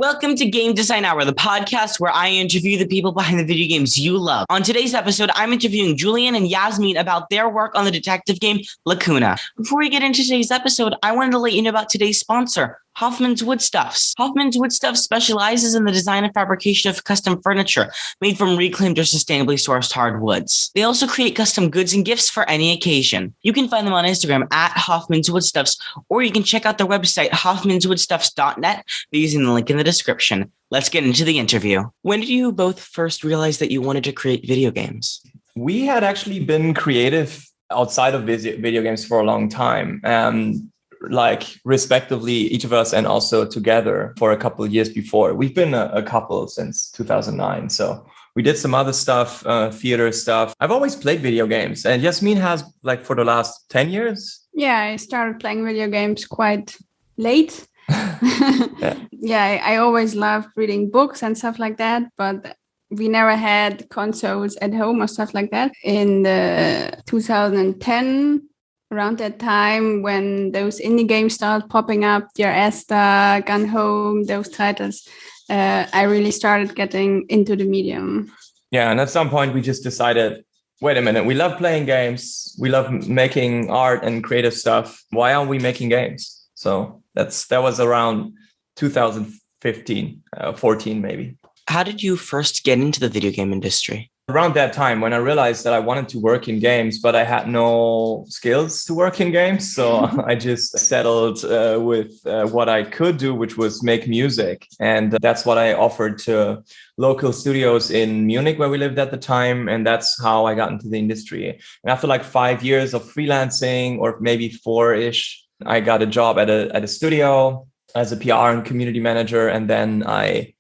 Welcome to Game Design Hour, the podcast where I interview the people behind the video games you love. On today's episode, I'm interviewing Julian and Jasmin about their work on the detective game Lacuna. Before we get into today's episode, I wanted to let you know about today's sponsor, Hoffman's Woodstuffs. Hoffman's Woodstuffs specializes in the design and fabrication of custom furniture made from reclaimed or sustainably sourced hardwoods. They also create custom goods and gifts for any occasion. You can find them on Instagram at Hoffman's Woodstuffs, or you can check out their website, hoffmanswoodstuffs.net, by using the link in the description. Let's get into the interview. When did you both first realize that you wanted to create video games? We had actually been creative outside of video games for a long time. Respectively, each of us and also together for a couple of years before. We've been a couple since 2009. So we did some other stuff, theater stuff. I've always played video games, and Jasmin has for the last 10 years. Yeah, I started playing video games quite late. I always loved reading books and stuff like that, but we never had consoles at home or stuff like that. In 2010, around that time when those indie games started popping up, Dear Esther, Gone Home, those titles, I really started getting into the medium. Yeah, and at some point we just decided, wait a minute, we love playing games, we love making art and creative stuff. Why aren't we making games? So that was around 2015, 14 maybe. How did you first get into the video game industry? Around that time when I realized that I wanted to work in games, but I had no skills to work in games. So I just settled with what I could do, which was make music. And that's what I offered to local studios in Munich, where we lived at the time. And that's how I got into the industry. And after 5 years of freelancing, or maybe 4-ish, I got a job at a studio as a PR and community manager. And then I,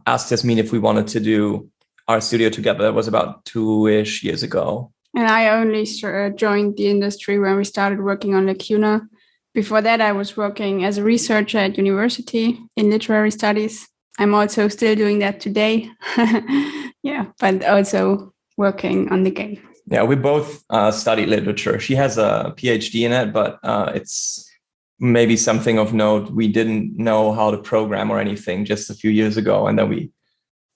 asked Jasmin if we wanted to do our studio together. That was about 2-ish years ago. And I only joined the industry when we started working on Lacuna. Before that, I was working as a researcher at university in literary studies. I'm also still doing that today. But also working on the game. Yeah, we both studied literature. She has a PhD in it, but it's maybe something of note. We didn't know how to program or anything just a few years ago. And then we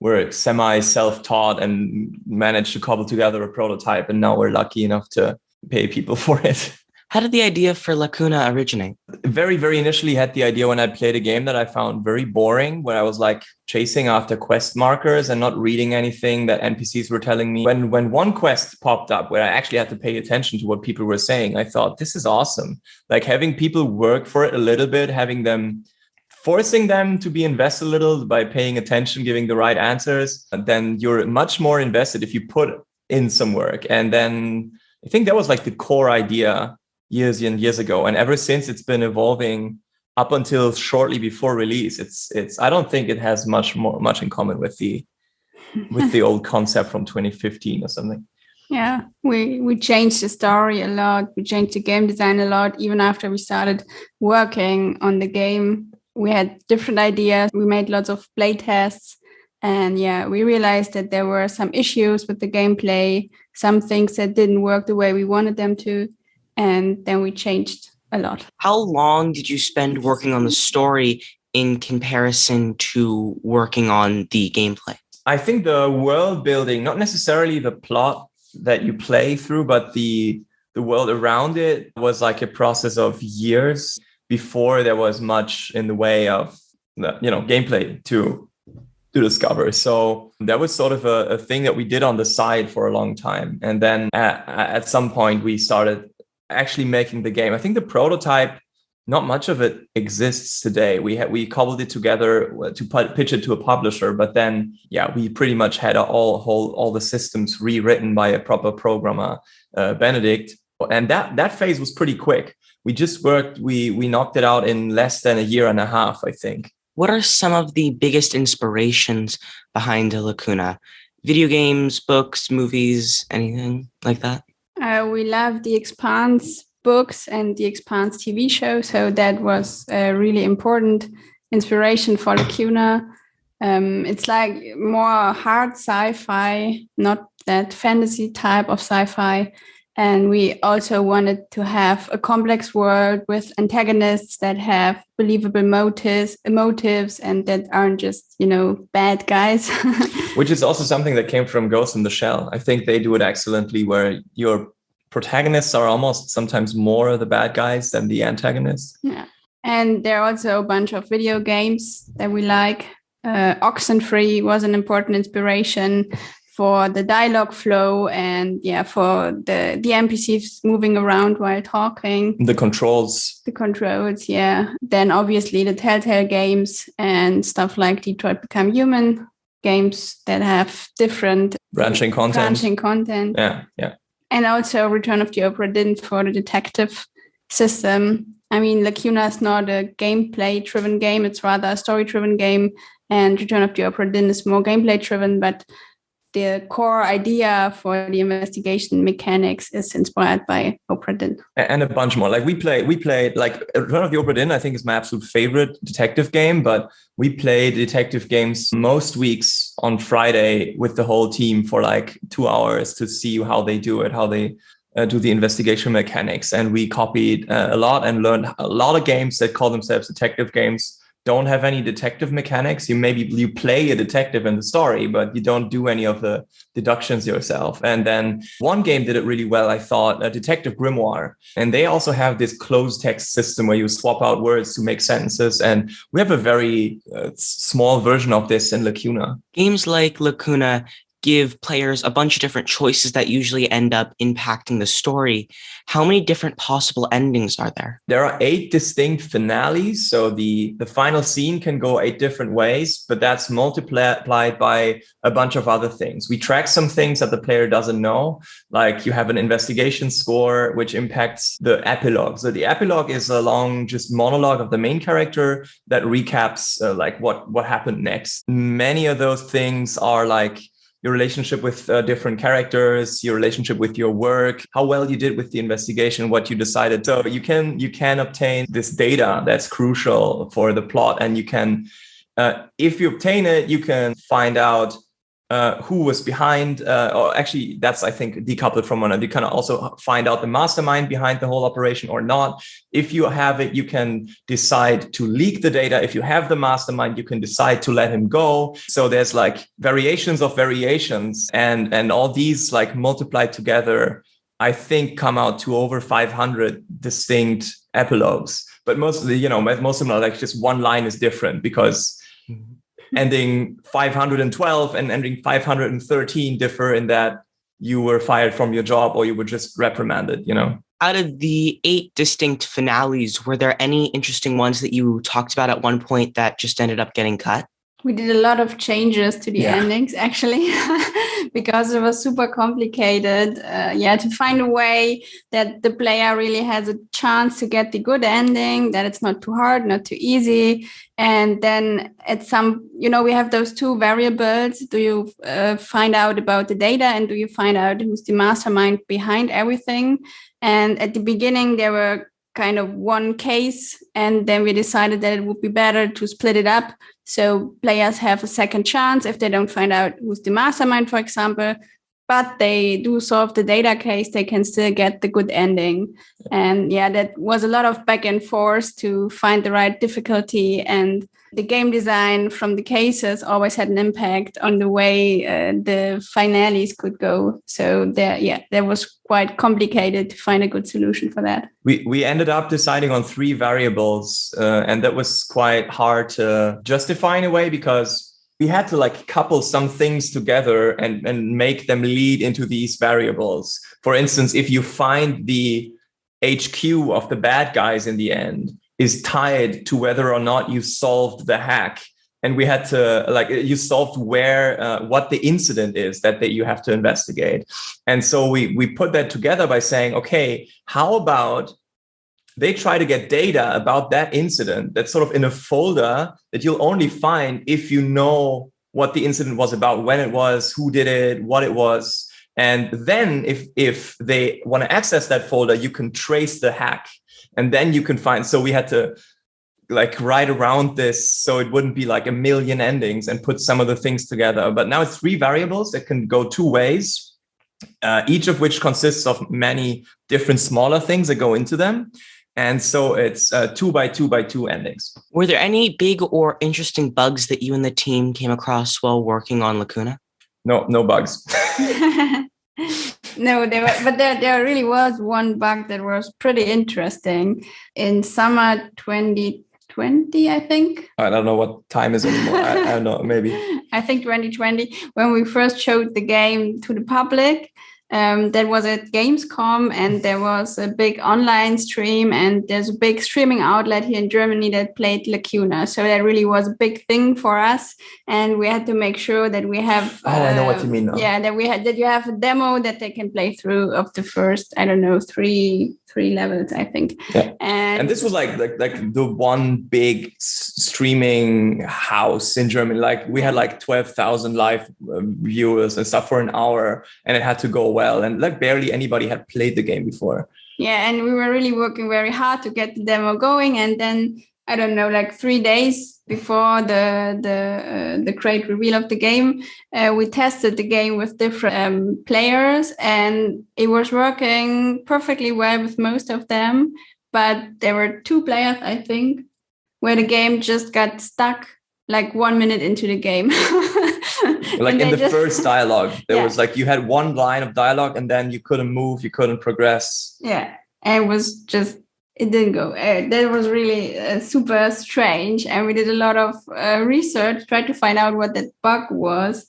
were semi-self-taught and managed to cobble together a prototype. And now we're lucky enough to pay people for it. How did the idea for Lacuna originate? Very, very initially had the idea when I played a game that I found very boring, where I was chasing after quest markers and not reading anything that NPCs were telling me. When one quest popped up where I actually had to pay attention to what people were saying, I thought, this is awesome. Having people work for it a little bit, forcing them to be invested a little by paying attention, giving the right answers, then you're much more invested if you put in some work. And then I think that was the core idea years and years ago. And ever since, it's been evolving up until shortly before release. It's I don't think it has much in common with the old concept from 2015 or something. Yeah, we changed the story a lot. We changed the game design a lot. Even after we started working on the game, we had different ideas. We made lots of play tests. And we realized that there were some issues with the gameplay, some things that didn't work the way we wanted them to. And then we changed a lot. How long did you spend working on the story in comparison to working on the gameplay? I think the world building, not necessarily the plot that you play through, but the world around it was a process of years before there was much in the way of gameplay to discover. So that was sort of a thing that we did on the side for a long time. And then at some point we started actually making the game. I think the prototype, not much of it exists today. We cobbled it together to pitch it to a publisher, but then we pretty much had all the systems rewritten by a proper programmer, Benedict, and that phase was pretty quick. We just worked. We knocked it out in less than a year and a half, I think. What are some of the biggest inspirations behind Lacuna? Video games, books, movies, anything like that? We love The Expanse books and The Expanse TV show. So that was a really important inspiration for Lacuna. It's more hard sci-fi, not that fantasy type of sci-fi. And we also wanted to have a complex world with antagonists that have believable motives, and that aren't just, bad guys. Which is also something that came from Ghost in the Shell. I think they do it excellently, where your protagonists are almost sometimes more the bad guys than the antagonists. Yeah. And there are also a bunch of video games that we like. Oxenfree was an important inspiration for the dialogue flow and for the NPCs moving around while talking. The controls, yeah. Then obviously the Telltale games and stuff like Detroit Become Human, games that have different branching content. Yeah. And also Return of the Obra Dinn for the detective system. I mean, Lacuna is not a gameplay-driven game. It's rather a story-driven game. And Return of the Obra Dinn is more gameplay-driven, but the core idea for the investigation mechanics is inspired by Obra Dinn. And a bunch more. Like we played like Return of the Obra Dinn, I think is my absolute favorite detective game, but we play detective games most weeks on Friday with the whole team for like 2 hours to see how they do it, how they do the investigation mechanics. And we copied a lot and learned a lot of games that call themselves detective games don't have any detective mechanics. You play a detective in the story, but you don't do any of the deductions yourself. And then one game did it really well, I thought, Detective Grimoire. And they also have this closed text system where you swap out words to make sentences. And we have a very small version of this in Lacuna. Games like Lacuna give players a bunch of different choices that usually end up impacting the story. How many different possible endings are there? There are 8 distinct finales. So the final scene can go 8 different ways, but that's multiplied by a bunch of other things. We track some things that the player doesn't know, like you have an investigation score, which impacts the epilogue. So the epilogue is a long just monologue of the main character that recaps like what happened next. Many of those things are like your relationship with different characters, your relationship with your work, how well you did with the investigation, what you decided. So you can obtain this data that's crucial for the plot. And you can, if you obtain it, you can find out who was behind, or actually that's, I think, decoupled from one another. You can also find out the mastermind behind the whole operation or not. If you have it, you can decide to leak the data. If you have the mastermind, you can decide to let him go. So there's like variations of variations, and all these like multiplied together, I think come out to over 500 distinct epilogues. But most of them are like just one line is different, because ending 512 and ending 513 differ in that you were fired from your job or you were just reprimanded, Out of the 8 distinct finales, were there any interesting ones that you talked about at one point that just ended up getting cut? We did a lot of changes to the endings, actually, because it was super complicated. To find a way that the player really has a chance to get the good ending, that it's not too hard, not too easy. And then at some, we have those 2 variables. Do you find out about the data, and do you find out who's the mastermind behind everything? And at the beginning, there were kind of one case, and then we decided that it would be better to split it up so players have a second chance if they don't find out who's the mastermind, for example, but they do solve the data case, they can still get the good ending. And that was a lot of back and forth to find the right difficulty, and the game design from the cases always had an impact on the way the finales could go. So that was quite complicated to find a good solution for that. We ended up deciding on 3 variables, and that was quite hard to justify in a way, because we had to like couple some things together and make them lead into these variables. For instance, if you find the HQ of the bad guys in the end is tied to whether or not you solved the hack. And we had to you solved what the incident is that you have to investigate. And so we put that together by saying, okay, how about they try to get data about that incident that's sort of in a folder that you'll only find if you know what the incident was about, when it was, who did it, what it was. And then if they want to access that folder, you can trace the hack. And then you can find, so we had to like write around this so it wouldn't be like a million endings and put some of the things together. But now it's 3 variables that can go 2 ways. each of which consists of many different smaller things that go into them. And so it's 2x2x2 endings. Were there any big or interesting bugs that you and the team came across while working on Lacuna? No bugs. No, there really was one bug that was pretty interesting in summer 2020, I think. I don't know what time is anymore. I don't know, maybe. I think 2020, when we first showed the game to the public. That was at Gamescom, and there was a big online stream, and there's a big streaming outlet here in Germany that played Lacuna. So that really was a big thing for us, and we had to make sure that we have. I know what you mean now. Yeah, that you have a demo that they can play through of the first, I don't know, three levels, I think. Yeah. And this was like the one big streaming house in Germany. Like we had like 12,000 live viewers and stuff for an hour, and it had to go well. And like barely anybody had played the game before. Yeah, and we were really working very hard to get the demo going. And then I don't know, like 3 days before the great reveal of the game, we tested the game with different players, and it was working perfectly well with most of them. But there were 2 players, I think, where the game just got stuck like 1 minute into the game. Like in the first dialogue, there was like you had one line of dialogue, and then you couldn't move, you couldn't progress. Yeah, and it was just. It didn't go. That was really super strange. And we did a lot of research, tried to find out what that bug was.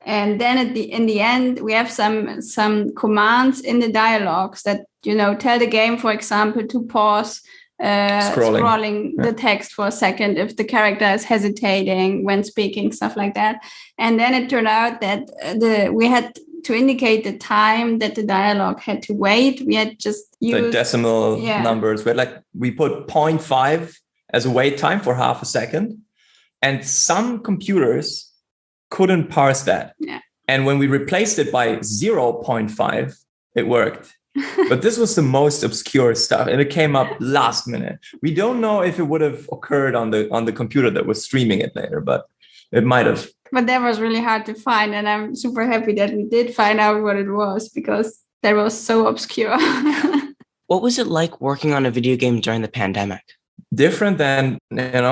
And then in the end, we have some commands in the dialogues that, tell the game, for example, to pause scrolling the text for a second if the character is hesitating when speaking, stuff like that. And then it turned out that we had to indicate the time that the dialogue had to wait. We had just used the decimal numbers. We put 0.5 as a wait time for half a second, and some computers couldn't parse that. Yeah. And when we replaced it by 0.5, it worked. But this was the most obscure stuff, and it came up last minute. We don't know if it would have occurred on the computer that was streaming it later, but it might have. But that was really hard to find, and I'm super happy that we did find out what it was, because that was so obscure. What was it like working on a video game during the pandemic? Different than,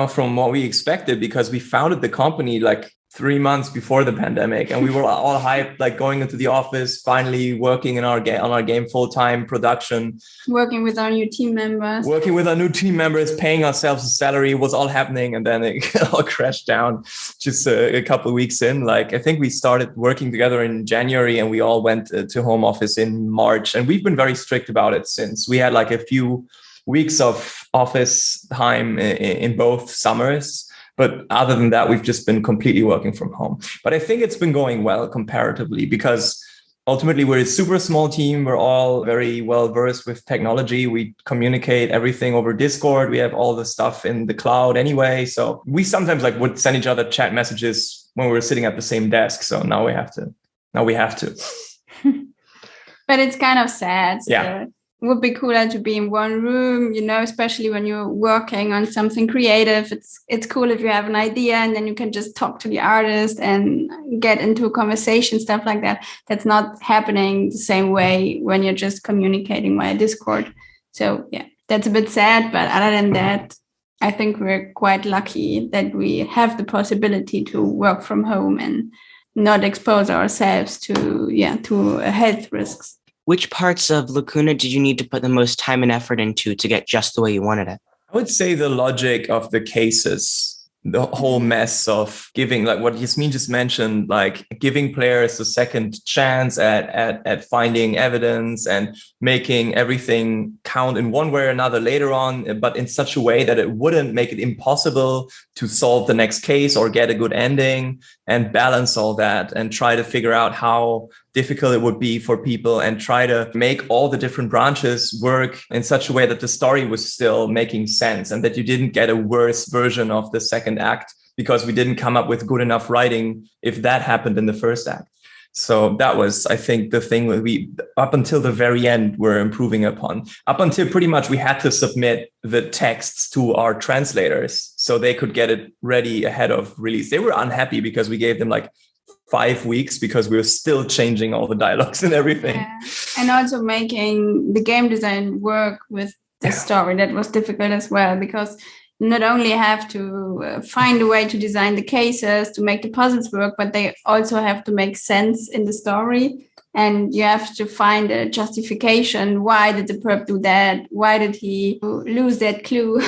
from what we expected, because we founded the company like 3 months before the pandemic, and we were all hyped, like going into the office, finally working on our game full-time production, working with our new team members, paying ourselves a salary, was all happening, and then it all crashed down just a couple of weeks in. Like I think we started working together in January, and we all went to home office in March, and we've been very strict about it since. We had like a few weeks of office time in both summers. But other than that, we've just been completely working from home. But I think it's been going well comparatively, because ultimately we're a super small team. We're all very well versed with technology. We communicate everything over Discord. We have all the stuff in the cloud anyway. So we sometimes would send each other chat messages when we were sitting at the same desk. So now we have to. But it's kind of sad. So. Yeah. It would be cooler to be in one room, especially when you're working on something creative. It's cool if you have an idea and then you can just talk to the artist and get into a conversation, stuff like that. That's not happening the same way when you're just communicating via Discord. So yeah, that's a bit sad. But other than that, I think we're quite lucky that we have the possibility to work from home and not expose ourselves to health risks. Which parts of Lacuna did you need to put the most time and effort into to get just the way you wanted it? I would say the logic of the cases, the whole mess of giving, like what Jasmin just mentioned, like giving players a second chance at finding evidence and making everything count in one way or another later on, but in such a way that it wouldn't make it impossible to solve the next case or get a good ending, and balance all that and try to figure out how difficult it would be for people and try to make all the different branches work in such a way that the story was still making sense and that you didn't get a worse version of the second act because we didn't come up with good enough writing if that happened in the first act. So that was, I think, the thing that we, up until the very end, were improving upon. Up until pretty much we had to submit the texts to our translators so they could get it ready ahead of release. They were unhappy because we gave them like 5 weeks because we were still changing all the dialogues and everything. Yeah. And also making the game design work with the story. That was difficult as well, because you not only have to find a way to design the cases, to make the puzzles work, but they also have to make sense in the story. And you have to find a justification. Why did the perp do that? Why did he lose that clue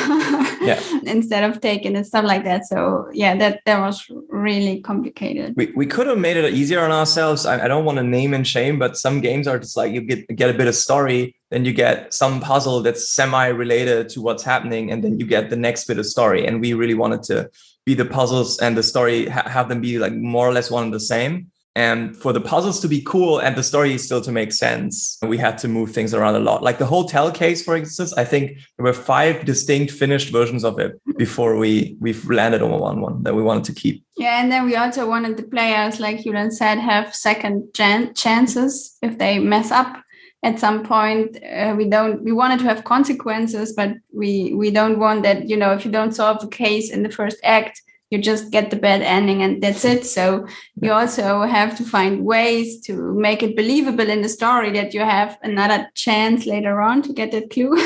instead of taking it, stuff like that? So yeah, that was really complicated. We could have made it easier on ourselves. I don't want to name and shame, but some games are just like you get a bit of story, then you get some puzzle that's semi-related to what's happening, and then you get the next bit of story. And we really wanted to be the puzzles and the story, have them be like more or less one and the same. And for the puzzles to be cool and the story still to make sense, we had to move things around a lot. Like the hotel case, for instance, I think there were 5 distinct finished versions of it before we've landed on one that we wanted to keep. Yeah, and then we also wanted the players, like Julian said, have second chances if they mess up at some point. We wanted to have consequences, but we don't want that, you know, if you don't solve the case in the first act, you just get the bad ending and that's it. So you also have to find ways to make it believable in the story that you have another chance later on to get that clue.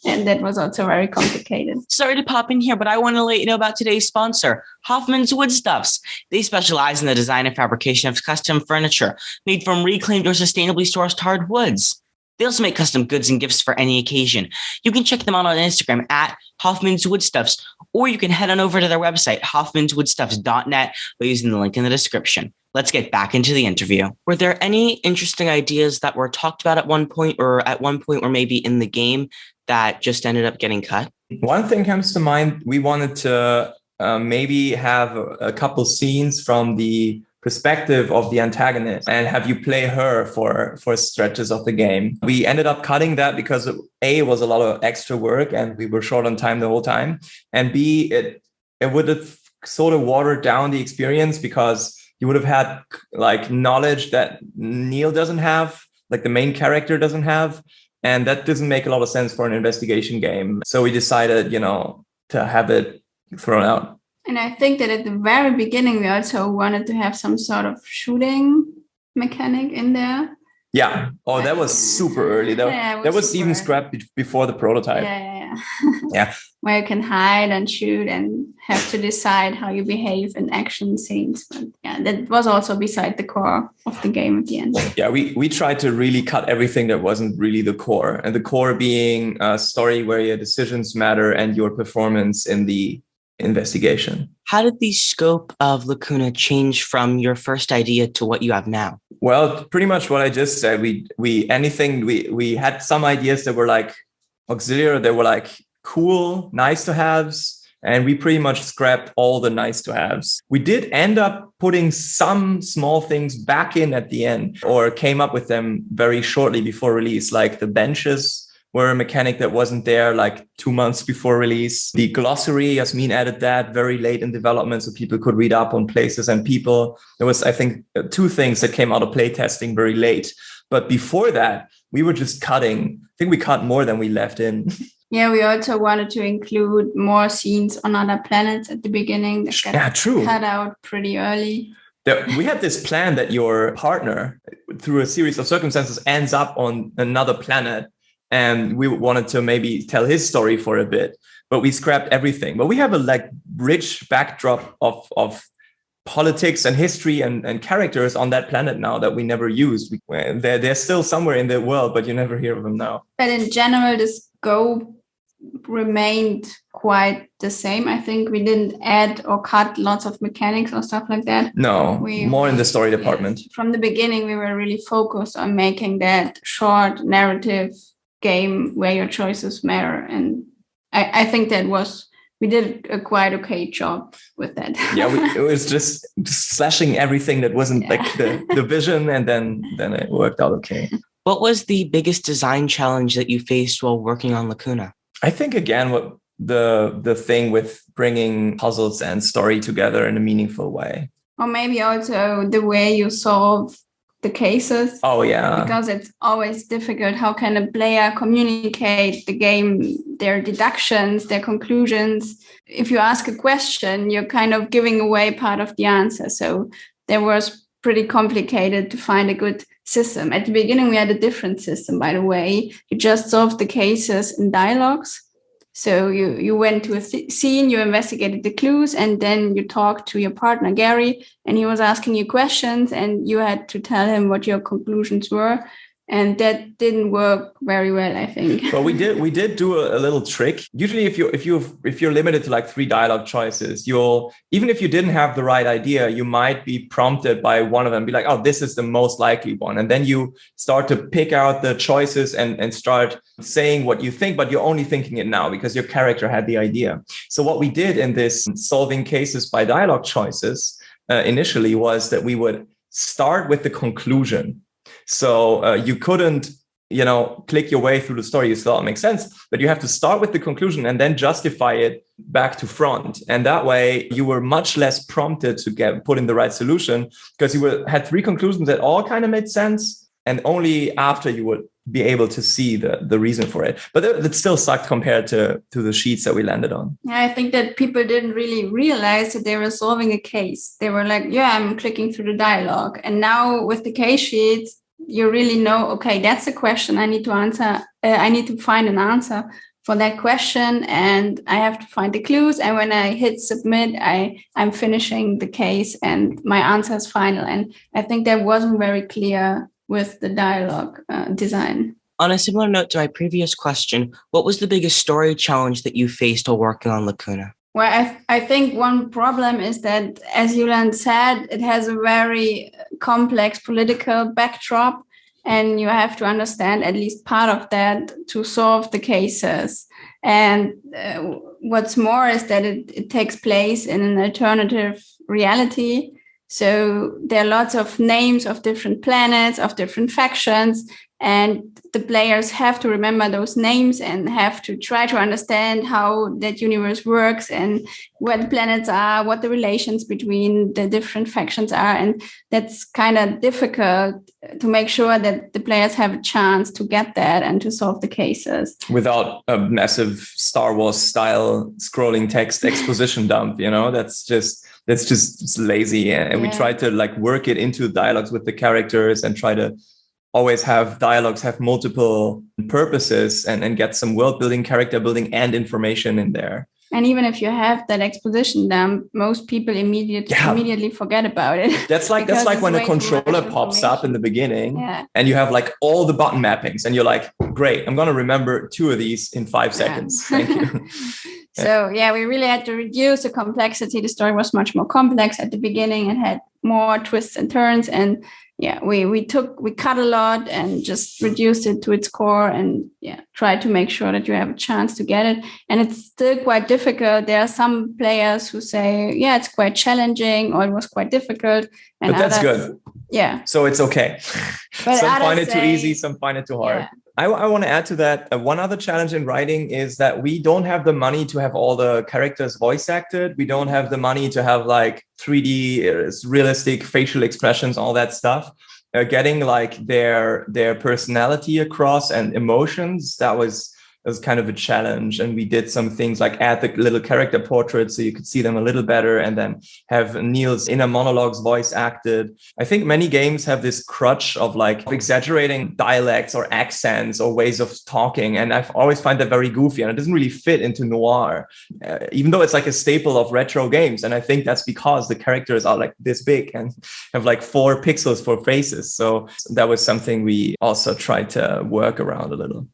And that was also very complicated. Sorry to pop in here, but I want to let you know about today's sponsor, Hoffman's Woodstuffs. They specialize in the design and fabrication of custom furniture made from reclaimed or sustainably sourced hardwoods. They also make custom goods and gifts for any occasion. You can check them out on Instagram at Hoffman's Woodstuffs, or you can head on over to their website, hoffmanswoodstuffs.net, by using the link in the description. Let's get back into the interview. Were there any interesting ideas that were talked about at one point or maybe in the game that just ended up getting cut? One thing comes to mind. We wanted to maybe have a couple scenes from the perspective of the antagonist and have you play her for stretches of the game. We ended up cutting that because A, was a lot of extra work and we were short on time the whole time. And B, it would have sort of watered down the experience because you would have had like knowledge that Neil doesn't have, like the main character doesn't have. And that doesn't make a lot of sense for an investigation game. So we decided, to have it thrown out. And I think that at the very beginning, we also wanted to have some sort of shooting mechanic in there. Yeah. Oh, that was super early. That was even scrapped before the prototype. Yeah. Yeah. Where you can hide and shoot and have to decide how you behave in action scenes. But yeah, that was also beside the core of the game at the end. Yeah, we tried to really cut everything that wasn't really the core. And the core being a story where your decisions matter and your performance in the investigation. How did the scope of Lacuna change from your first idea to what you have now? Well, pretty much what I just said. We had some ideas that were like auxiliary, that were like cool, nice to haves, and we pretty much scrapped all the nice to haves. We did end up putting some small things back in at the end, or came up with them very shortly before release, like the benches were a mechanic that wasn't there like 2 months before release. The glossary, Jasmin added that very late in development so people could read up on places and people. There was, I think, 2 things that came out of playtesting very late. But before that, we were just cutting. I think we cut more than we left in. Yeah, we also wanted to include more scenes on other planets at the beginning. That got cut out pretty early. We had this plan that your partner, through a series of circumstances, ends up on another planet. And we wanted to maybe tell his story for a bit, but we scrapped everything. But we have a rich backdrop of politics and history and characters on that planet now that we never used. They're still somewhere in the world, but you never hear of them now. But in general, the scope remained quite the same. I think we didn't add or cut lots of mechanics or stuff like that. No, more in the story department. From the beginning, we were really focused on making that short narrative game where your choices matter, and I think we did a quite okay job with that. Yeah, it was just slashing everything that wasn't like the vision, and then it worked out okay. What was the biggest design challenge that you faced while working on Lacuna? I think again, what the thing with bringing puzzles and story together in a meaningful way, or maybe also the way you solve the cases. Oh yeah, because it's always difficult. How can a player communicate the game, their deductions, their conclusions? If you ask a question, you're kind of giving away part of the answer. So there was pretty complicated to find a good system. At the beginning, we had a different system, by the way. You just solved the cases in dialogues. So you went to a scene, you investigated the clues, and then you talked to your partner, Gary, and he was asking you questions, and you had to tell him what your conclusions were. And that didn't work very well, I think. Well, we did do a little trick. Usually, if you're limited to like 3 dialogue choices, even if you didn't have the right idea, you might be prompted by one of them, be like, oh, this is the most likely one. And then you start to pick out the choices and start saying what you think, but you're only thinking it now because your character had the idea. So what we did in this solving cases by dialogue choices initially was that we would start with the conclusion. So you couldn't, click your way through the story. You still make sense, but you have to start with the conclusion and then justify it back to front. And that way you were much less prompted to put in the right solution because you had 3 conclusions that all kind of made sense. And only after you would be able to see the reason for it. But that still sucked compared to the sheets that we landed on. Yeah, I think that people didn't really realize that they were solving a case. They were like, yeah, I'm clicking through the dialogue. And now with the case sheets, you really know, okay, that's a question I need to answer. I need to find an answer for that question, and I have to find the clues. And when I hit submit, I'm finishing the case and my answer is final. And I think that wasn't very clear with the dialogue design. On a similar note to my previous question, what was the biggest story challenge that you faced while working on Lacuna? Well, I think one problem is that, as Julian said, it has a very complex political backdrop, and you have to understand at least part of that to solve the cases. And what's more is that it takes place in an alternative reality. So there are lots of names of different planets, of different factions, and the players have to remember those names and have to try to understand how that universe works and where the planets are, what the relations between the different factions are. And that's kind of difficult to make sure that the players have a chance to get that and to solve the cases. Without a massive Star Wars style scrolling text exposition dump, that's just lazy. And we try to work it into dialogues with the characters and try to always have dialogues have multiple purposes and get some world building, character building, and information in there. And even if you have that exposition dump, most people immediately forget about it. That's like when a controller pops up in the beginning and you have all the button mappings and you're like, great, I'm going to remember 2 of these in 5 seconds. Thank you. So we really had to reduce the complexity. The story was much more complex at the beginning and had more twists and turns. And we cut a lot and just reduced it to its core and tried to make sure that you have a chance to get it. And it's still quite difficult. There are some players who say, it's quite challenging or it was quite difficult. And but that's good. Yeah. So it's okay. But some find it too easy, some find it too hard. Yeah. I want to add to that. One other challenge in writing is that we don't have the money to have all the characters voice acted. We don't have the money to have 3D realistic facial expressions, all that stuff. Getting their personality across and emotions, that was kind of a challenge. And we did some things like add the little character portraits so you could see them a little better and then have Neil's inner monologues voice acted. I think many games have this crutch of exaggerating dialects or accents or ways of talking. And I've always find that very goofy and it doesn't really fit into noir, even though it's a staple of retro games. And I think that's because the characters are this big and have 4 pixels for faces. So that was something we also tried to work around a little.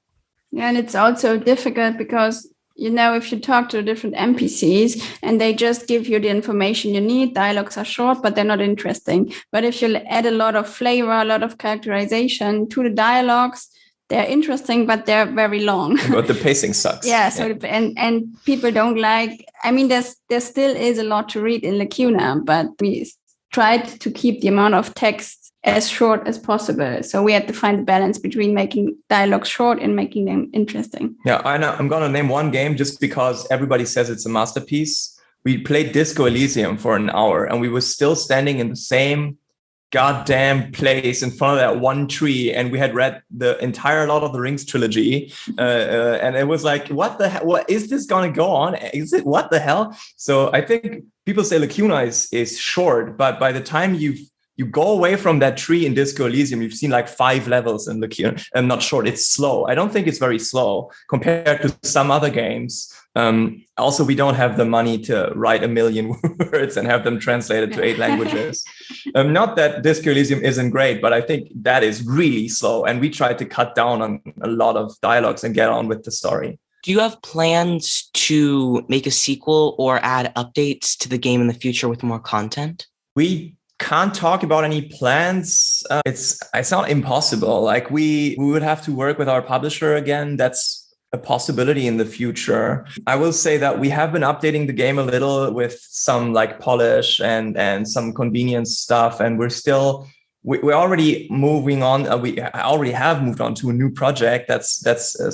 Yeah, and it's also difficult because, if you talk to different NPCs and they just give you the information you need, dialogues are short, but they're not interesting. But if you add a lot of flavor, a lot of characterization to the dialogues, they're interesting, but they're very long. But the pacing sucks. And people don't there still is a lot to read in Lacuna, but we tried to keep the amount of text as short as possible. So we had to find the balance between making dialogue short and making them interesting. Yeah, I'm going to name one game just because everybody says it's a masterpiece. We played Disco Elysium for an hour and we were still standing in the same goddamn place in front of that one tree. And we had read the entire Lord of the Rings trilogy. And it was what the hell? What is this going to go on? Is it what the hell? So I think people say Lacuna is short, but by the time you've you go away from that tree in Disco Elysium, you've seen like 5 levels in Lacuna. I'm not sure. It's slow. I don't think it's very slow compared to some other games. Also, we don't have the money to write 1 million words and have them translated to 8 languages. Not that Disco Elysium isn't great, but I think that is really slow. And we tried to cut down on a lot of dialogues and get on with the story. Do you have plans to make a sequel or add updates to the game in the future with more content? We can't talk about any plans. It's not impossible. Like we would have to work with our publisher again. That's a possibility in the future. I will say that we have been updating the game a little with some like polish and some convenience stuff. And we're already moving on. I already have moved on to a new project that's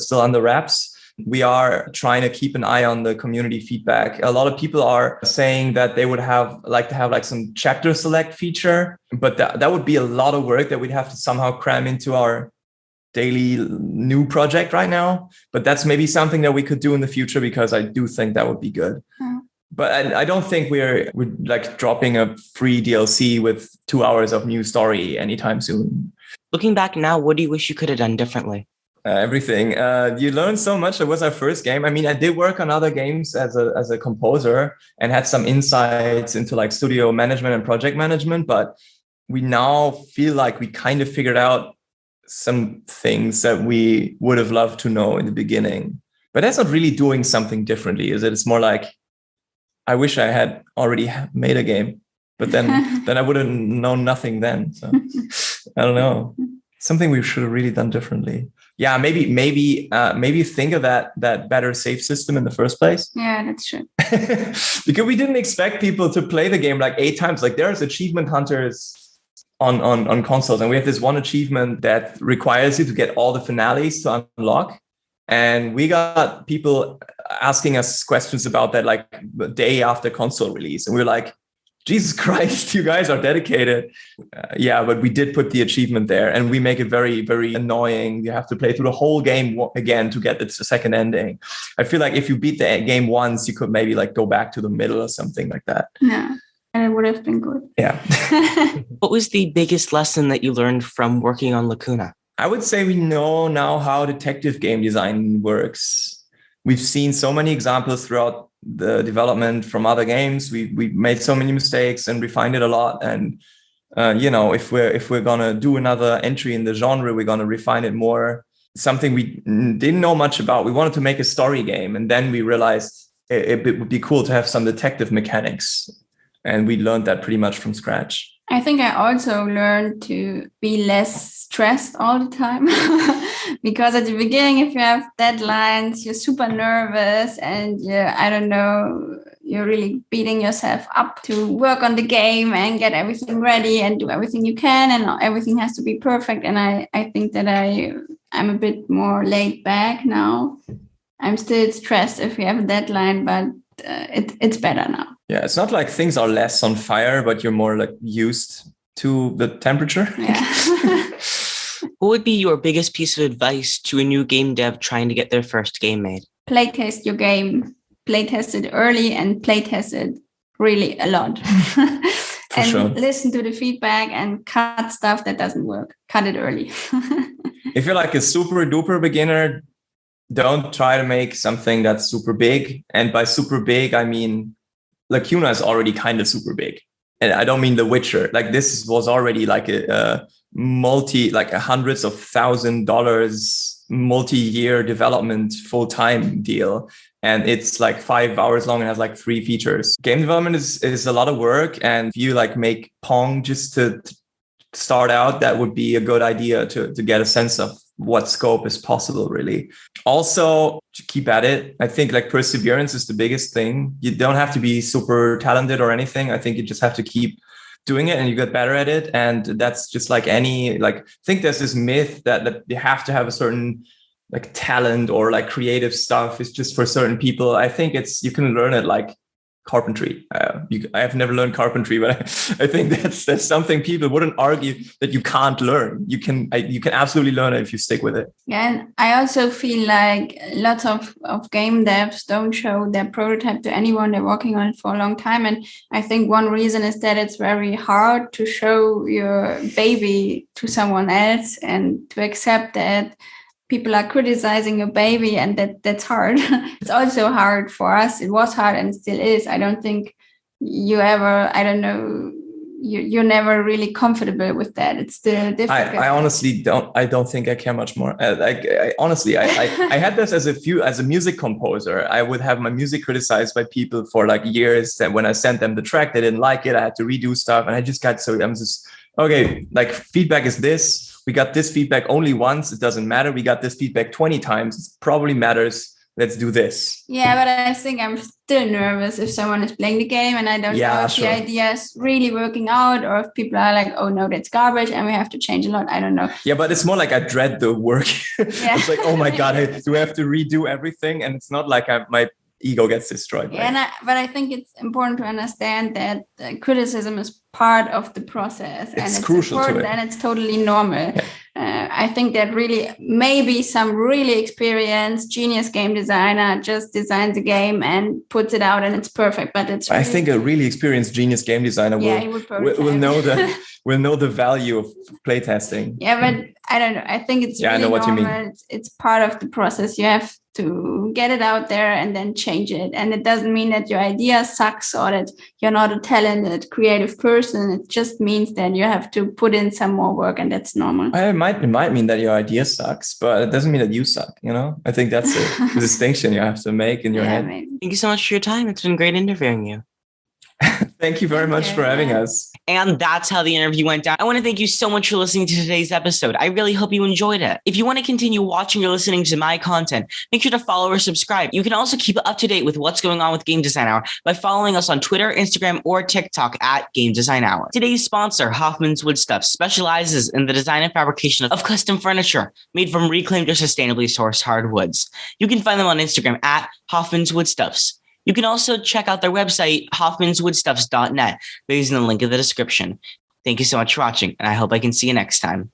still under wraps. We are trying to keep an eye on the community feedback. A lot of people are saying that they would like to have like some chapter select feature, but that would be a lot of work that we'd have to somehow cram into our daily new project right now. But that's maybe something that we could do in the future, because I do think that would be good. But I don't think we're like dropping a free DLC with 2 hours of new story anytime soon. Looking back now, what do you wish you could have done differently? Everything. You learn so much. It was our first game. I mean, I did work on other games as a composer and had some insights into like studio management and project management, but we now feel like we kind of figured out some things that we would have loved to know in the beginning. But that's not really doing something differently, is it? It's more like, I wish I had already made a game, but then I would have known nothing then. So I don't know. Something we should have really done differently. Yeah, maybe think of that better save system in the first place. Yeah, that's true. Because we didn't expect people to play the game like 8 times. Like there's achievement hunters on consoles, and we have this one achievement that requires you to get all the finales to unlock. And we got people asking us questions about that like the day after console release, and we were like, Jesus Christ, you guys are dedicated. Yeah, but we did put the achievement there, and we make it very, very annoying. You have to play through the whole game again to get the second ending. I feel like if you beat the game once, you could maybe like go back to the middle or something like that. Yeah, and it would have been good. Yeah. What was the biggest lesson that you learned from working on Lacuna? I would say we know now how detective game design works. We've seen so many examples throughout the development from other games. We made so many mistakes and refined it a lot. And if we're gonna do another entry in the genre, we're gonna refine it more. Something we didn't know much about. We wanted to make a story game, and then we realized it would be cool to have some detective mechanics, and we learned that pretty much from scratch. I think I also learned to be less stressed all the time because at the beginning, if you have deadlines, you're super nervous and you're really beating yourself up to work on the game and get everything ready and do everything you can, and everything has to be perfect. And I think that I'm a bit more laid back now. I'm still stressed if we have a deadline, but it's better now. Yeah, it's not like things are less on fire, but you're more like used to the temperature. Yeah. What would be your biggest piece of advice to a new game dev trying to get their first game made? Playtest your game. Playtest it early and playtest it really a lot. And sure. Listen to the feedback and cut stuff that doesn't work. Cut it early. If you're like a super duper beginner, don't try to make something that's super big. And by super big, I mean Lacuna is already kind of super big. And I don't mean The Witcher. Like this was already like a hundreds of $1,000s multi-year development full-time deal. And it's like 5 hours long and has like 3 features. Game development is a lot of work. And if you like make Pong just to start out, that would be a good idea to get a sense of what scope is possible, really. Also, to keep at it, I think like perseverance is the biggest thing. You don't have to be super talented or anything. I think you just have to keep doing it and you get better at it. And that's just like I think there's this myth that you have to have a certain like talent or like creative stuff is just for certain people. I think you can learn it like carpentry. I have never learned carpentry, but I think that's something people wouldn't argue that you can't learn. You can absolutely learn it if you stick with it. Yeah, and I also feel like lots of game devs don't show their prototype to anyone. They're working on it for a long time. And I think one reason is that it's very hard to show your baby to someone else and to accept that people are criticizing your baby, and that's hard. It's also hard for us. It was hard and still is. I don't think you're never really comfortable with that. It's still difficult. I honestly don't think I care much more. I honestly had this as a music composer. I would have my music criticized by people for like years. That when I sent them the track, they didn't like it. I had to redo stuff, and I just got I'm just okay. Like feedback is this. We got this feedback only once. It doesn't matter. We got this feedback 20 times. It probably matters. Let's do this. Yeah, but I think I'm still nervous if someone is playing the game and I don't know if the idea is really working out, or if people are like, oh no, that's garbage and we have to change a lot. I don't know. Yeah, but it's more like I dread the work. It's like, oh my God, do I have to redo everything? And it's not like my ego gets destroyed. Yeah, but I think it's important to understand that criticism is part of the process, and it's crucial important, to it. and it's totally normal. Yeah. I think that really maybe some really experienced genius game designer just designs a game and puts it out and it's perfect. But it's I think a really experienced genius game designer will know the value of playtesting. Yeah, but I don't know. I think it's really I know what normal. You mean. It's part of the process. You have to get it out there and then change it. And it doesn't mean that your idea sucks or that you're not a talented, creative person. It just means that you have to put in some more work, and that's normal. It might mean that your idea sucks, but it doesn't mean that you suck, you know? I think that's the distinction you have to make in your head. Maybe. Thank you so much for your time. It's been great interviewing you. Thank you very much for having us. And that's how the interview went down. I want to thank you so much for listening to today's episode. I really hope you enjoyed it. If you want to continue watching or listening to my content, make sure to follow or subscribe. You can also keep up to date with what's going on with Game Design Hour by following us on Twitter, Instagram, or TikTok at Game Design Hour. Today's sponsor, Hoffman's Woodstuff, specializes in the design and fabrication of custom furniture made from reclaimed or sustainably sourced hardwoods. You can find them on Instagram at Hoffman's Woodstuffs. You can also check out their website, hoffmanswoodstuffs.net, based on the link in the description. Thank you so much for watching, and I hope I can see you next time.